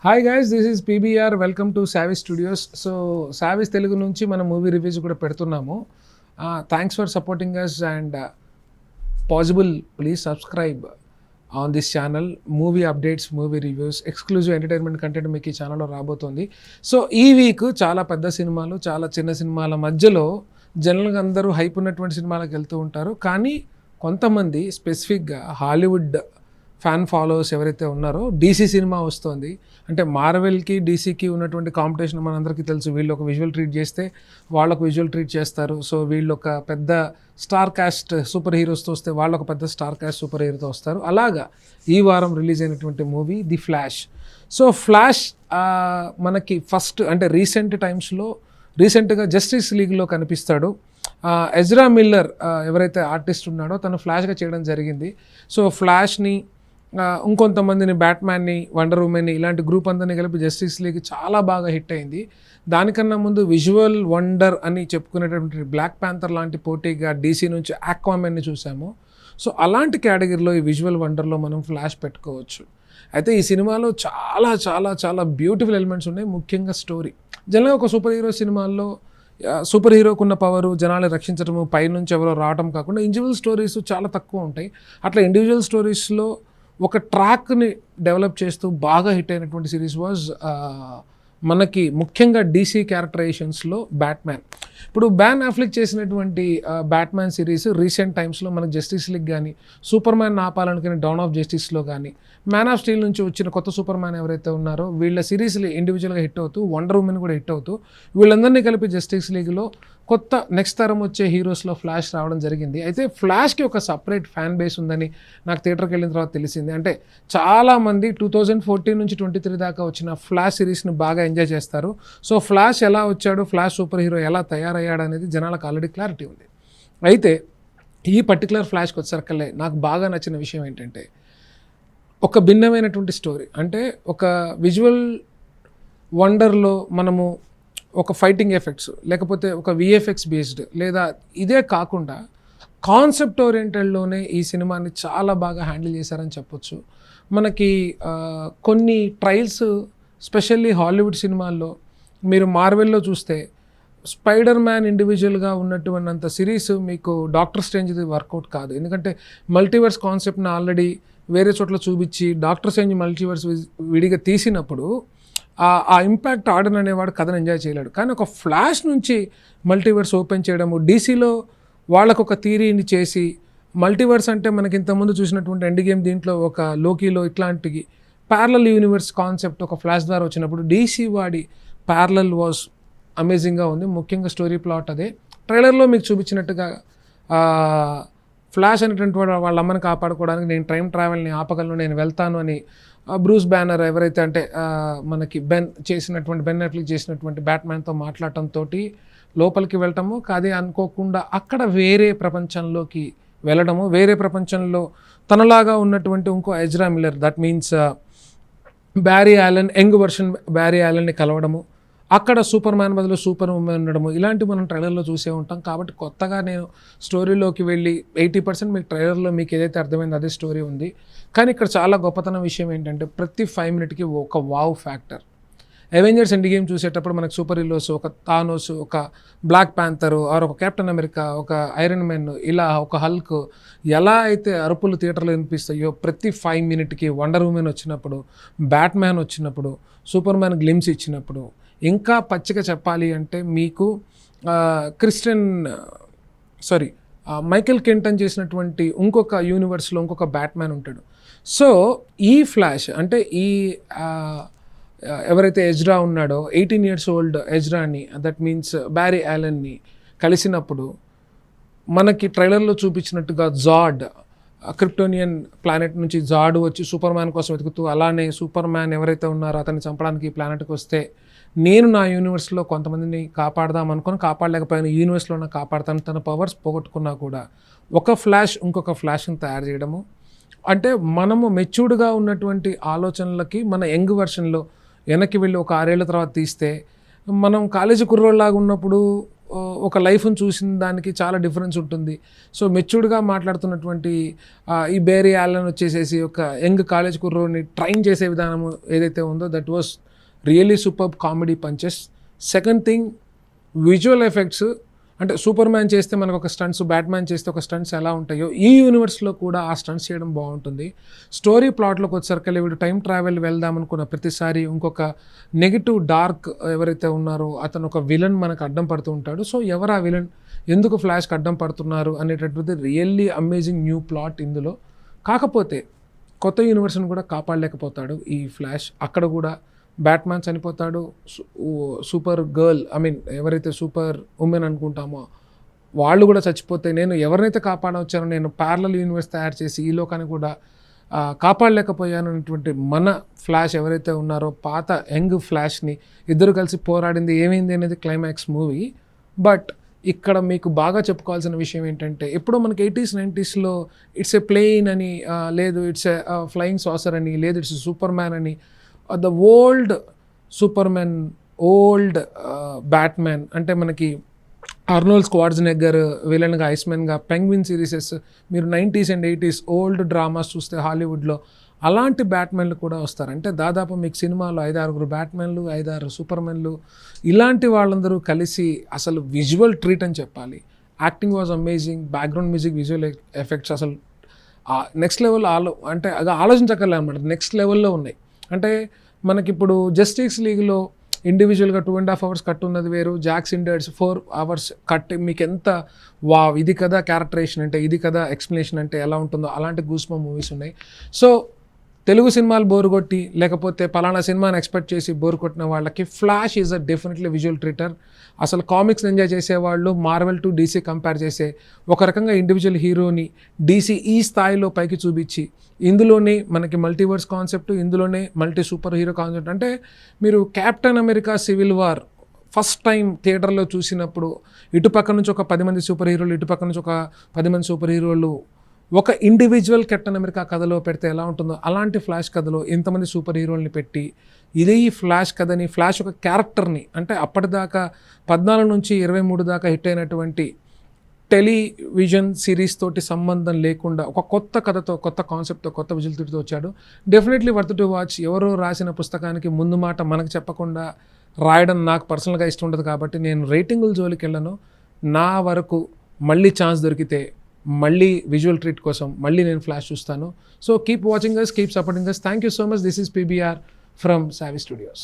Hi guys, this is PBR. Welcome to సావిస్ studios. So సావిస్ తెలుగు నుంచి మనం మూవీ రివ్యూస్ కూడా పెడుతున్నాము. Thanks for supporting us and possible please subscribe on this channel. Movie updates, movie reviews, exclusive entertainment content మీకు ఈ ఛానల్లో రాబోతుంది. సో ఈ వీక్ చాలా పెద్ద సినిమాలు, చాలా చిన్న సినిమాల మధ్యలో జనరల్గా అందరూ హైప్ ఉన్నటువంటి సినిమాలకు వెళ్తూ ఉంటారు. కానీ కొంతమంది స్పెసిఫిక్గా హాలీవుడ్ ఫ్యాన్ ఫాలోవర్స్ ఎవరైతే ఉన్నారో డీసీ సినిమా వస్తుంది అంటే మార్వెల్కి డీసీకి ఉన్నటువంటి కాంపిటీషన్ మనందరికీ తెలుసు. వీళ్ళు ఒక విజువల్ ట్రీట్ చేస్తే వాళ్ళకు విజువల్ ట్రీట్ చేస్తారు. సో వీళ్ళు ఒక పెద్ద స్టార్ కాస్ట్ సూపర్ హీరోస్తో వస్తే వాళ్ళు ఒక పెద్ద స్టార్ కాస్ట్ సూపర్ హీరోతో వస్తారు. అలాగా ఈ వారం రిలీజ్ అయినటువంటి movie the flash. So flash మనకి ఫస్ట్ అంటే రీసెంట్గా జస్టిస్ లీగ్లో కనిపిస్తాడు. ఎజ్రా మిల్లర్ ఎవరైతే ఆర్టిస్ట్ ఉన్నాడో తను ఫ్లాష్గా చేయడం జరిగింది. సో ఫ్లాష్ని ఇంకొంతమందిని, బ్యాట్మ్యాన్ని, వండర్ ఉమెన్ని, ఇలాంటి గ్రూప్ అందరినీ కలిపి జస్టిస్ లీగ్ చాలా బాగా హిట్ అయింది. దానికన్నా ముందు విజువల్ వండర్ అని చెప్పుకునేటటువంటి బ్లాక్ ప్యాంథర్ లాంటి పోటీగా డీసీ నుంచి ఆక్వామెన్ని చూసాము. సో అలాంటి కేటగిరీలో ఈ విజువల్ వండర్లో మనం ఫ్లాష్ పెట్టుకోవచ్చు. అయితే ఈ సినిమాలో చాలా చాలా చాలా బ్యూటిఫుల్ ఎలిమెంట్స్ ఉన్నాయి. ముఖ్యంగా స్టోరీ. జనరల్గా ఒక సూపర్ హీరో సినిమాల్లో సూపర్ హీరోకు ఉన్న పవరు జనాలు రక్షించడము, పైనుంచి ఎవరో రావడం కాకుండా ఇండివిజువల్ స్టోరీస్ చాలా తక్కువ ఉంటాయి. అట్లా ఇండివిజువల్ స్టోరీస్లో ఒక ట్రాక్ని డెవలప్ చేస్తూ బాగా హిట్ అయినటువంటి సిరీస్ వాజ్ మనకి ముఖ్యంగా డీసీ క్యారెక్టరైజేషన్స్లో బ్యాట్మ్యాన్. ఇప్పుడు బ్యాన్ అఫ్లిక్ చేసినటువంటి బ్యాట్మ్యాన్ సిరీస్ రీసెంట్ టైమ్స్లో మనకు జస్టిస్ లీగ్ కానీ, సూపర్ మ్యాన్ ఆపాలనుకునే డౌన్ ఆఫ్ జస్టిస్లో కానీ, మ్యాన్ ఆఫ్ స్టీల్ నుంచి వచ్చిన కొత్త సూపర్ మ్యాన్ ఎవరైతే ఉన్నారో వీళ్ళ సిరీస్లు ఇండివిజువల్గా హిట్ అవుతూ, వండర్ ఉమెన్ కూడా హిట్ అవుతూ, వీళ్ళందరినీ కలిపి జస్టిస్ లీగ్లో కొత్త నెక్స్ట్ తరం వచ్చే హీరోస్లో ఫ్లాష్ రావడం జరిగింది. అయితే ఫ్లాష్కి ఒక సపరేట్ ఫ్యాన్ బేస్ ఉందని నాకు థియేటర్కి వెళ్ళిన తర్వాత తెలిసింది. అంటే చాలామంది 2014 నుంచి 23 దాకా వచ్చిన ఫ్లాష్ సిరీస్ని బాగా ఎంజాయ్ చేస్తారు. సో ఫ్లాష్ ఎలా వచ్చాడు, ఫ్లాష్ సూపర్ హీరో ఎలా తయారయ్యాడు అనేది జనాలకు ఆల్రెడీ క్లారిటీ ఉంది. అయితే ఈ పర్టికులర్ ఫ్లాష్కి వచ్చేసరికల్లా నాకు బాగా నచ్చిన విషయం ఏంటంటే ఒక భిన్నమైనటువంటి స్టోరీ. అంటే ఒక విజువల్ వండర్లో మనము ఒక ఫైటింగ్ ఎఫెక్ట్స్, లేకపోతే ఒక విఎఫ్ఎక్స్ బేస్డ్, లేదా ఇదే కాకుండా కాన్సెప్ట్ ఓరియంటెడ్లోనే ఈ సినిమాని చాలా బాగా హ్యాండిల్ చేశారని చెప్పొచ్చు. మనకి కొన్ని ట్రయల్స్ స్పెషల్లీ హాలీవుడ్ సినిమాల్లో మీరు మార్వెల్లో చూస్తే స్పైడర్ మ్యాన్ ఇండివిజువల్గా ఉన్నటువంటింత సిరీస్ మీకు డాక్టర్ స్ట్రేంజ్ది వర్కౌట్ కాదు. ఎందుకంటే మల్టీవర్స్ కాన్సెప్ట్ని ఆల్రెడీ వేరే చోట్ల చూపించి డాక్టర్ స్ట్రేంజ్ మల్టీవర్స్ విడిగా తీసినప్పుడు ఆ ఇంపాక్ట్ ఆర్డర్ అనేవాడు కథను ఎంజాయ్ చేయలేడు. కానీ ఒక ఫ్లాష్ నుంచి మల్టీవర్స్ ఓపెన్ చేయడము, డీసీలో వాళ్ళకు ఒక థియరీని చేసి మల్టీవర్స్ అంటే మనకి ఇంతకుముందు చూసినటువంటి ఎండ్ గేమ్, దీంట్లో ఒక లోకీలో ఇట్లాంటి ప్యారలల్ యూనివర్స్ కాన్సెప్ట్ ఒక ఫ్లాష్ ద్వారా వచ్చినప్పుడు డీసీ వాడి ప్యారలల్ వాజ్ అమేజింగ్గా ఉంది. ముఖ్యంగా స్టోరీ ప్లాట్ అదే. ట్రైలర్లో మీకు చూపించినట్టుగా ఫ్లాష్ అనేటువంటి వాడు వాళ్ళ అమ్మని కాపాడుకోవడానికి నేను టైం ట్రావెల్ని ఆపగలను, నేను వెళ్తాను అని బ్రూస్ బ్యానర్ ఎవరైతే అంటే మనకి బెన్ అఫ్లెక్ చేసినటువంటి బ్యాట్మ్యాన్తో మాట్లాడటంతో లోపలికి వెళ్ళటము, కాదే అనుకోకుండా అక్కడ వేరే ప్రపంచంలోకి వెళ్ళడము, వేరే ప్రపంచంలో తనలాగా ఉన్నటువంటి ఇంకో Ezra Miller, that means Barry Allen, young version Barry యాలన్ని కలవడము, అక్కడ సూపర్ మ్యాన్ బదులు సూపర్ ఉమెన్ ఉండడము, ఇలాంటివి మనం ట్రైలర్లో చూసే ఉంటాం. కాబట్టి కొత్తగా నేను స్టోరీలోకి వెళ్ళి 80% మీకు ట్రైలర్లో మీకు ఏదైతే అర్థమైందో అదే స్టోరీ ఉంది. కానీ ఇక్కడ చాలా గొప్పతనం విషయం ఏంటంటే ప్రతి 5 మినిట్కి ఒక wow factor. Avengers end game చూసేటప్పుడు మనకు సూపర్ హీరోస్, ఒక థానోస్, ఒక బ్లాక్ ప్యాంథర్, ఆర్ ఒక కెప్టెన్ అమెరికా, ఒక ఐరన్ మ్యాన్, ఇలా ఒక హల్క్, ఎలా అయితే అరుపులు థియేటర్లో వినిపిస్తాయో ప్రతి 5 మినిట్కి వండర్ ఉమెన్ వచ్చినప్పుడు, బ్యాట్మ్యాన్ వచ్చినప్పుడు, సూపర్ మ్యాన్ గ్లిమ్స్ ఇచ్చినప్పుడు, ఇంకా పచ్చిగా చెప్పాలి అంటే మీకు మైకెల్ కెంటన్ చేసినటువంటి ఇంకొక యూనివర్స్లో ఇంకొక బ్యాట్మ్యాన్ ఉంటాడు. సో ఈ ఫ్లాష్ అంటే ఈ ఎవరైతే ఎజ్రా ఉన్నాడో 18 years old ఎజ్రాని, దట్ మీన్స్ బ్యారీ యాలన్ని కలిసినప్పుడు మనకి ట్రైలర్లో చూపించినట్టుగా జాడ్, క్రిప్టోనియన్ ప్లానెట్ నుంచి జాడ్ వచ్చి సూపర్ మ్యాన్ కోసం వెతుకుతూ, అలానే సూపర్ మ్యాన్ ఎవరైతే ఉన్నారో అతన్ని చంపడానికి ఈ ప్లానెట్కి వస్తే నేను నా యూనివర్స్లో కొంతమందిని కాపాడదాం అనుకుని కాపాడలేకపోయిన యూనివర్స్లో నా కాపాడతాను, తన పవర్స్ పోగొట్టుకున్నా కూడా ఒక ఫ్లాష్ ఇంకొక ఫ్లాష్ని తయారు చేయడము. అంటే మనము మెచ్యూర్డ్గా ఉన్నటువంటి ఆలోచనలకి మన యంగ్ వెర్షన్లో వెనక్కి వెళ్ళి ఒక 6 ఏళ్ల తర్వాత తీస్తే మనం కాలేజీ కుర్రోళ్ళలాగా ఉన్నప్పుడు ఒక లైఫ్ని చూసిన దానికి చాలా డిఫరెన్స్ ఉంటుంది. సో మెచ్యూర్డ్గా మాట్లాడుతున్నటువంటి ఈ బేరీ యాలన్ వచ్చేసేసి ఒక యంగ్ కాలేజ్ కుర్రోని ట్రైన్ చేసే విధానం ఏదైతే ఉందో that was really super comedy punches. Second thing visual effects, అంటే సూపర్ మ్యాన్ చేస్తే మనకు ఒక స్టంట్స్, బ్యాట్మ్యాన్ చేస్తే ఒక స్టంట్స్ ఎలా ఉంటాయో ఈ యూనివర్స్లో కూడా ఆ స్టంట్స్ చేయడం బాగుంటుంది. స్టోరీ ప్లాట్లోకి వచ్చేసరికి వీడు టైం ట్రావెల్ వెళ్దామనుకున్న ప్రతిసారి ఇంకొక నెగిటివ్ డార్క్ ఎవరైతే ఉన్నారో అతను ఒక విలన్ మనకు అడ్డం పడుతూ ఉంటాడు. సో ఎవరు ఆ విలన్, ఎందుకు ఫ్లాష్కి అడ్డం పడుతున్నారు అనేటటువంటిది రియల్లీ అమేజింగ్ న్యూ ప్లాట్ ఇందులో. కాకపోతే కొత్త యూనివర్స్ని కూడా కాపాడలేకపోతాడు ఈ ఫ్లాష్. అక్కడ కూడా బ్యాట్మ్యాన్ చనిపోతాడు, సూపర్ గర్ల్ ఎవరైతే సూపర్ ఉమెన్ అనుకుంటామో వాళ్ళు కూడా చచ్చిపోతే నేను ఎవరినైతే కాపాడవచ్చానో, నేను ప్యారలల్ యూనివర్స్ తయారు చేసి ఈ లోకాన్ని కూడా కాపాడలేకపోయాను అనేటువంటి మన ఫ్లాష్ ఎవరైతే ఉన్నారో పాత యంగ్ ఫ్లాష్ని ఇద్దరు కలిసి పోరాడింది ఏమైంది అనేది క్లైమాక్స్ మూవీ. బట్ ఇక్కడ మీకు బాగా చెప్పుకోవాల్సిన విషయం ఏంటంటే ఎప్పుడో మనకి 80s 90sలో ఇట్స్ ఎ ప్లేన్ అని, లేదు ఇట్స్ ఎ ఫ్లయింగ్ సాసర్ అని, లేదు ఇట్స్ సూపర్ మ్యాన్ అని, the old supermen, old Batman అంటే మనకి ఆర్నోల్డ్ స్క్వార్జ్నెగ్గర్ విలన్గా, ఐస్మెన్గా, పెంగ్విన్ సిరీసెస్ మీరు 90s and 80s old dramas చూస్తే హాలీవుడ్లో అలాంటి బ్యాట్మెన్లు కూడా వస్తారు. అంటే దాదాపు మీకు సినిమాలో 5-6 బ్యాట్మెన్లు, 5-6 సూపర్మెన్లు, ఇలాంటి వాళ్ళందరూ కలిసి అసలు విజువల్ ట్రీట్ అని చెప్పాలి. Acting was amazing, background music, visual effects అసలు నెక్స్ట్ లెవెల్. అంటే అది ఆలోచించగలే అనమాట, నెక్స్ట్ లెవెల్లో ఉన్నాయి. అంటే మనకిప్పుడు జస్టిస్ లీగ్లో ఇండివిజువల్గా 2.5 hours కట్ ఉన్నది వేరు, జాక్ సిండర్స్ 4 hours కట్. మీకు ఎంత ఇది కదా క్యారెక్టరేషన్ అంటే, ఇది కదా ఎక్స్ప్లెనేషన్ అంటే ఎలా ఉంటుందో అలాంటి గూస్మ మూవీస్ ఉన్నాయి. సో తెలుగు సినిమాలు బోర్ కొట్టి లేకపోతే పలానా సినిమాని ఎక్స్పెక్ట్ చేసి బోర్ కొట్టిన వాళ్ళకి flash is a definitely visual treater. అసలు కామిక్స్ని ఎంజాయ్ చేసేవాళ్ళు మార్వెల్ టు డీసీ కంపేర్ చేసే ఒక రకంగా ఇండివిజువల్ హీరోని డీసీ ఈ స్థాయిలో పైకి చూపించి ఇందులోనే మనకి మల్టీవర్స్ కాన్సెప్ట్, ఇందులోనే మల్టీ సూపర్ హీరో కాన్సెప్ట్. అంటే మీరు captain America civil war first time థియేటర్లో చూసినప్పుడు ఇటుపక్క నుంచి ఒక 10 మంది సూపర్ హీరోలు, ఇటుపక్క నుంచి ఒక 10 మంది సూపర్ హీరోలు ఒక ఇండివిజువల్ కెప్టెన్ అమెరికా కథలో పెడితే ఎలా ఉంటుందో అలాంటి ఫ్లాష్ కథలో ఇంతమంది సూపర్ హీరోల్ని పెట్టి ఇదే ఈ ఫ్లాష్ కథని, ఫ్లాష్ ఒక క్యారెక్టర్ని, అంటే అప్పటిదాకా 14 నుంచి 23 దాకా హిట్ అయినటువంటి టెలివిజన్ సిరీస్ తోటి సంబంధం లేకుండా ఒక కొత్త కథతో, కొత్త కాన్సెప్ట్తో, కొత్త విజువల్ తోటి వచ్చాడు. Definitely worth to watch. ఎవరో రాసిన పుస్తకానికి ముందు మాట మనకు చెప్పకుండా రాయడం నాకు పర్సనల్గా ఇష్టం ఉండదు కాబట్టి నేను రేటింగుల జోలికి వెళ్ళను. నా వరకు మళ్ళీ ఛాన్స్ దొరికితే మళ్ళీ విజువల్ ట్రీట్ కోసం మళ్ళీ నేను ఫ్లాష్ చూస్తాను. So keep watching us, keep supporting us. Thank you so much. This is PBR from Savvy Studios.